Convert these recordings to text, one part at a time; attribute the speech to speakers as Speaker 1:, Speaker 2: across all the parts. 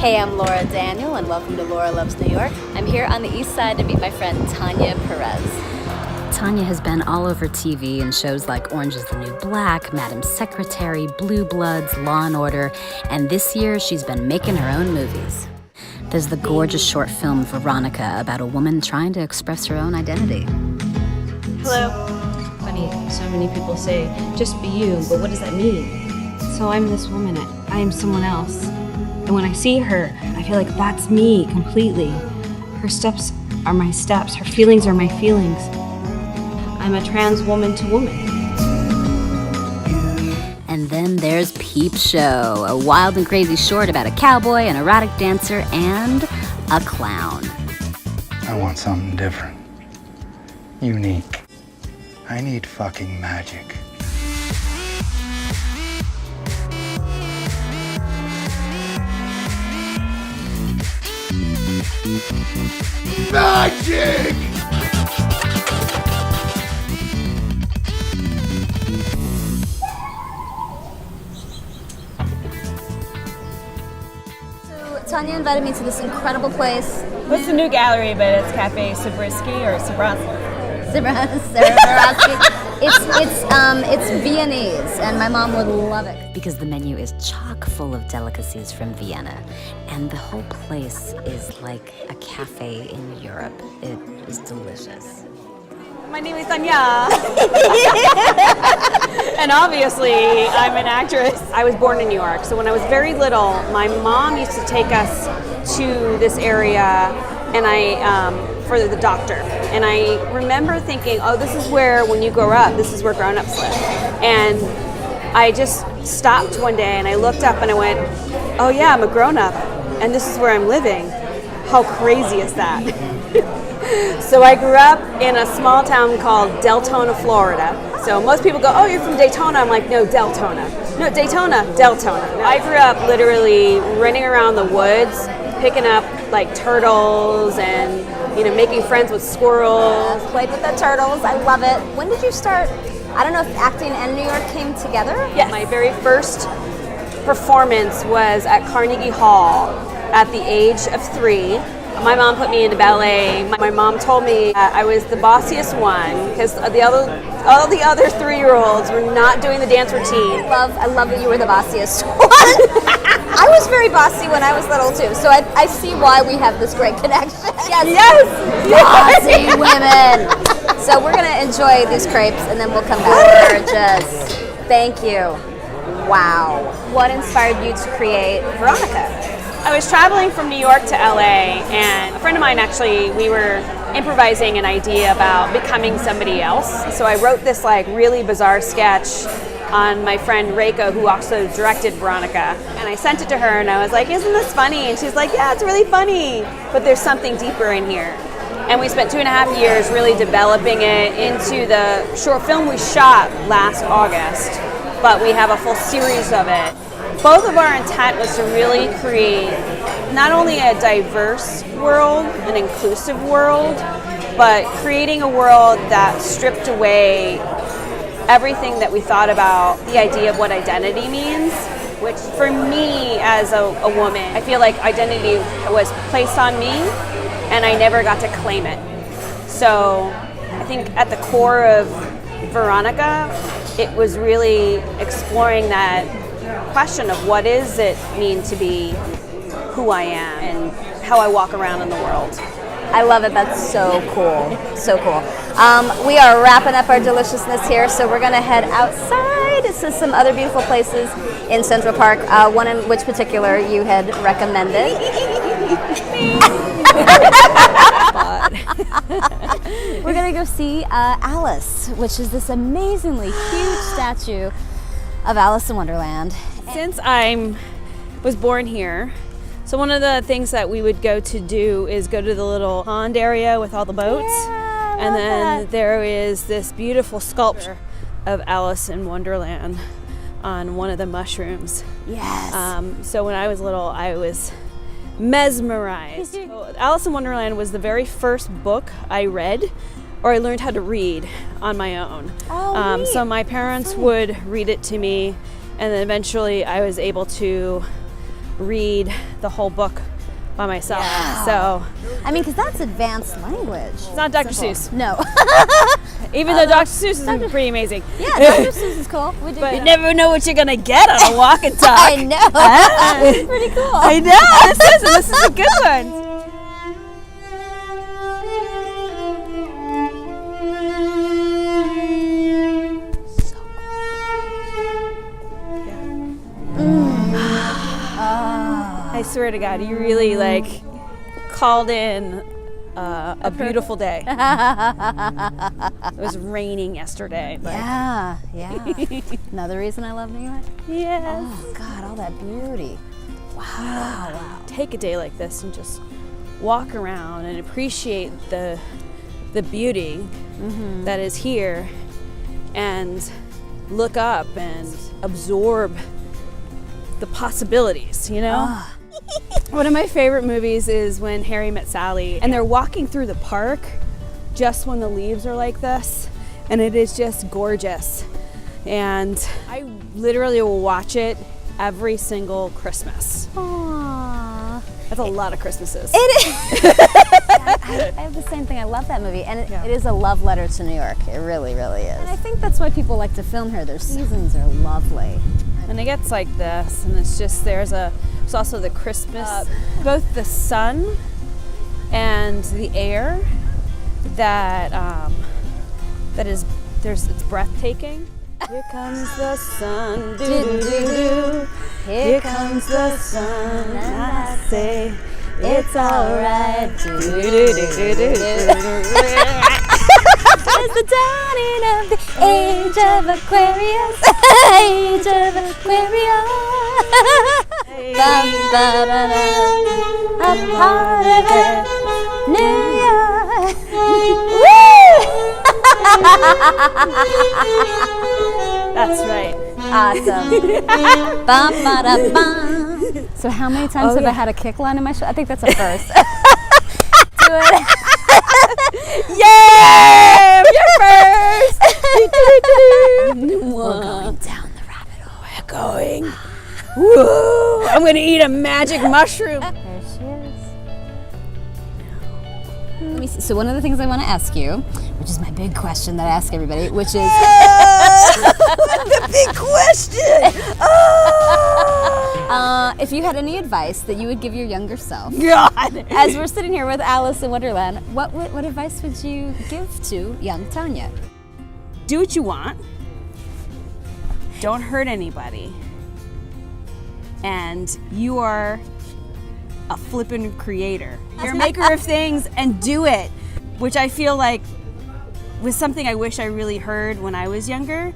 Speaker 1: Hey, I'm Laura Daniel, and welcome to Laura Loves New York. I'm here on the east side to meet my friend Tanya Perez.
Speaker 2: Tanya has been all over TV in shows like Orange is the New Black, Madam Secretary, Blue Bloods, Law and Order, and this year she's been making her own movies. There's the gorgeous short film Veronica about a woman trying to express her own identity.
Speaker 3: Hello. Funny, so many people say, just be you, but what does that mean? So I'm this woman, I am someone else. And when I see her, I feel like that's me completely. Her steps are my steps, her feelings are my feelings. I'm a trans woman to woman.
Speaker 2: And then there's Peep Show, a wild and crazy short about a cowboy, an erotic dancer, and a clown.
Speaker 4: I want something different. Unique. I need fucking magic. Magic!
Speaker 1: Tanya invited me to this incredible place.
Speaker 5: What's the new gallery? But it's Cafe Sabarsky or Sabarsky.
Speaker 1: Sabarsky. It's Viennese, and my mom would love it.
Speaker 2: Because the menu is chock full of delicacies from Vienna, and the whole place is like a cafe in Europe. It is delicious.
Speaker 5: My name is Tanya. And obviously, I'm an actress. I was born in New York, so when I was very little, my mom used to take us to this area and for the doctor. And I remember thinking, oh, this is where, when you grow up, this is where grown-ups live. And I just stopped one day and I looked up and I went, oh yeah, I'm a grown-up and this is where I'm living. How crazy is that? So I grew up in a small town called Deltona, Florida. So most people go, oh, you're from Daytona. I'm like, no, Deltona. No, Daytona, Deltona. I grew up literally running around the woods, picking up like turtles and, you know, making friends with squirrels.
Speaker 1: Played with the turtles. I love it. When did you start? I don't know if acting and New York came together?
Speaker 5: Yes. My very first performance was at Carnegie Hall at the age of 3. My mom put me into ballet. My mom told me I was the bossiest one because all the other 3-year-olds were not doing the dance routine.
Speaker 1: I love that you were the bossiest one. I was very bossy when I was little too, so I see why we have this great connection.
Speaker 5: Yes.
Speaker 1: Bossy women. So we're gonna enjoy these crepes and then we'll come back. Gorgeous. Thank you. Wow. What inspired you to create Veronica?
Speaker 5: I was traveling from New York to LA, and a friend of mine actually, we were improvising an idea about becoming somebody else. So I wrote this like really bizarre sketch on my friend Reiko, who also directed Veronica. And I sent it to her and I was like, isn't this funny? And she's like, yeah, it's really funny, but there's something deeper in here. And we spent 2.5 years really developing it into the short film we shot last August, but we have a full series of it. Both of our intent was to really create not only a diverse world, an inclusive world, but creating a world that stripped away everything that we thought about the idea of what identity means, which for me as a woman, I feel like identity was placed on me and I never got to claim it. So I think at the core of Veronica, it was really exploring that question of what does it mean to be who I am and how I walk around in the world.
Speaker 1: I love it. That's so cool. So cool. We are wrapping up our deliciousness here, so we're going to head outside to some other beautiful places in Central Park, one in which particular you had recommended. We're going to go see Alice, which is this amazingly huge statue of Alice in Wonderland.
Speaker 5: Since I was born here, so one of the things that we would go to do is go to the little pond area with all the boats.
Speaker 1: Yeah,
Speaker 5: and then there is this beautiful sculpture of Alice in Wonderland on one of the mushrooms.
Speaker 1: Yes.
Speaker 5: So when I was little, I was mesmerized. So Alice in Wonderland was the very first book I read, or I learned how to read on my own. So my parents would read it to me, and then eventually I was able to read the whole book by myself.
Speaker 1: Yeah.
Speaker 5: So
Speaker 1: I mean, because that's advanced language.
Speaker 5: it's not Dr. Seuss,
Speaker 1: No.
Speaker 5: even though Dr. Seuss is pretty amazing.
Speaker 1: Yeah, Dr. Seuss is cool. We do
Speaker 5: But
Speaker 1: get
Speaker 5: you
Speaker 1: it.
Speaker 5: never know what you're gonna get on a walk and talk.
Speaker 1: I know. It's pretty cool.
Speaker 5: I know. This is a good one. I swear to God, you really like called in a beautiful day. It was raining yesterday. But
Speaker 1: Yeah, yeah. Another reason I love New York.
Speaker 5: yes.
Speaker 1: Oh God, all that beauty. Wow.
Speaker 5: Take a day like this and just walk around and appreciate the beauty that is here, and look up and absorb the possibilities, you know? One of my favorite movies is When Harry Met Sally, and they're walking through the park just when the leaves are like this, and it is just gorgeous. And I literally will watch it every single Christmas.
Speaker 1: Aww.
Speaker 5: That's a lot of Christmases.
Speaker 1: It is. I have the same thing. I love that movie, and it is a love letter to New York. It really, really is. And I think that's why people like to film here. Their seasons are lovely.
Speaker 5: And it gets like this, and it's just there's also the Christmas, both the sun and the air it's breathtaking. Here comes the sun, do do do do. Here comes the sun, and I say it's alright. Do do do do do do.
Speaker 1: It's the dawning of the age of Aquarius. Age of Aquarius. Bum, ba, da, da. A part of it, New York.
Speaker 5: That's right.
Speaker 1: Awesome. Bum, ba, da, bum. So how many times have I had a kick line in my show? I think that's a first. Do it.
Speaker 5: Yay! You're first!
Speaker 1: We're going down the rabbit hole.
Speaker 5: We're going. Woo! I'm gonna eat a magic mushroom.
Speaker 1: There she is. Let me see. So one of the things I want to ask you, which is my big question that I ask everybody, which is
Speaker 5: The big question.
Speaker 1: if you had any advice that you would give your younger self,
Speaker 5: God.
Speaker 1: as we're sitting here with Alice in Wonderland, what advice would you give to young Tanya?
Speaker 5: Do what you want. Don't hurt anybody. And you are a flippin' creator. You're a maker of things, and do it. Which I feel like was something I wish I really heard when I was younger.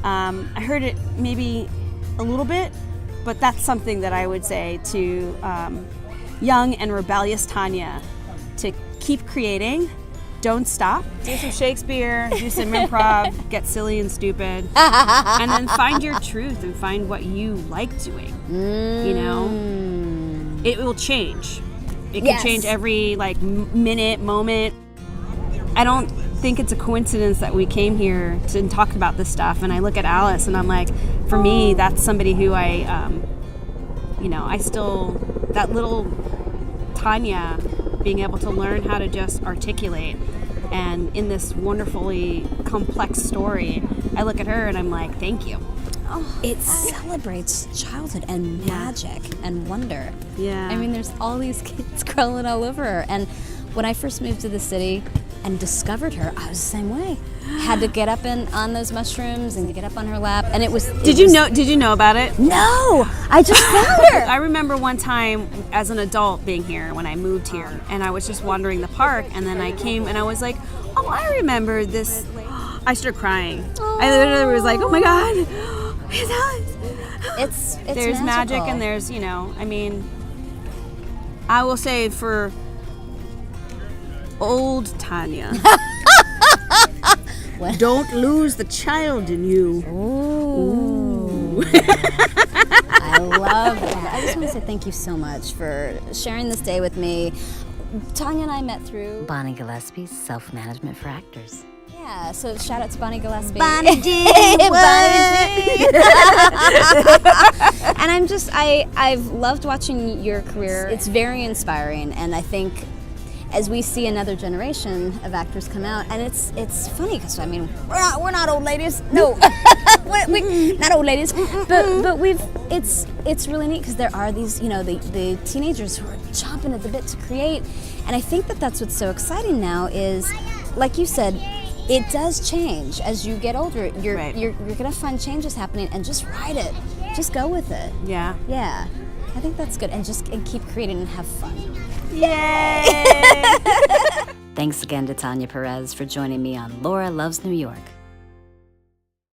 Speaker 5: I heard it maybe a little bit, but that's something that I would say to young and rebellious Tanya, to keep creating. Don't stop. Do some Shakespeare, do some improv, get silly and stupid, and then find your truth and find what you like doing. You know, it will change. It can change every minute, moment. I don't think it's a coincidence that we came here to talk about this stuff. And I look at Alice and I'm like, for me, that's somebody who I still, that little Tanya, being able to learn how to just articulate. And in this wonderfully complex story, I look at her and I'm like, thank you.
Speaker 1: It celebrates childhood and magic and wonder.
Speaker 5: Yeah.
Speaker 1: I mean, there's all these kids crawling all over her. And when I first moved to the city and discovered her, I was the same way. Had to get up on those mushrooms and to get up on her lap. And it was.
Speaker 5: Did you know about it?
Speaker 1: No, I just found her.
Speaker 5: I remember one time as an adult being here when I moved here, and I was just wandering the park, and then I came and I was like, oh, I remember this. I started crying. I literally was like, oh my God, it's Alice.
Speaker 1: It's
Speaker 5: There's
Speaker 1: magical.
Speaker 5: magic, and there's, I mean, I will say for old Tanya, don't lose the child in you.
Speaker 1: Ooh. I love that. I just want to say thank you so much for sharing this day with me. Tanya and I met through
Speaker 2: Bonnie Gillespie's Self-Management for Actors.
Speaker 1: Yeah, so shout out to Bonnie Gillespie.
Speaker 2: Bonnie G.
Speaker 1: And I've loved watching your career. It's very inspiring, and I think as we see another generation of actors come out, and it's funny because I mean we're not old ladies. No, we not old ladies, but it's really neat because there are these the teenagers who are chomping at the bit to create, and I think that's what's so exciting now is, like you said, it does change as you get older. You're gonna find changes happening, and just ride it, just go with it.
Speaker 5: Yeah.
Speaker 1: Yeah, I think that's good, and keep creating and have fun.
Speaker 5: Yay!
Speaker 2: Thanks again to Tanya Perez for joining me on Laura Loves New York.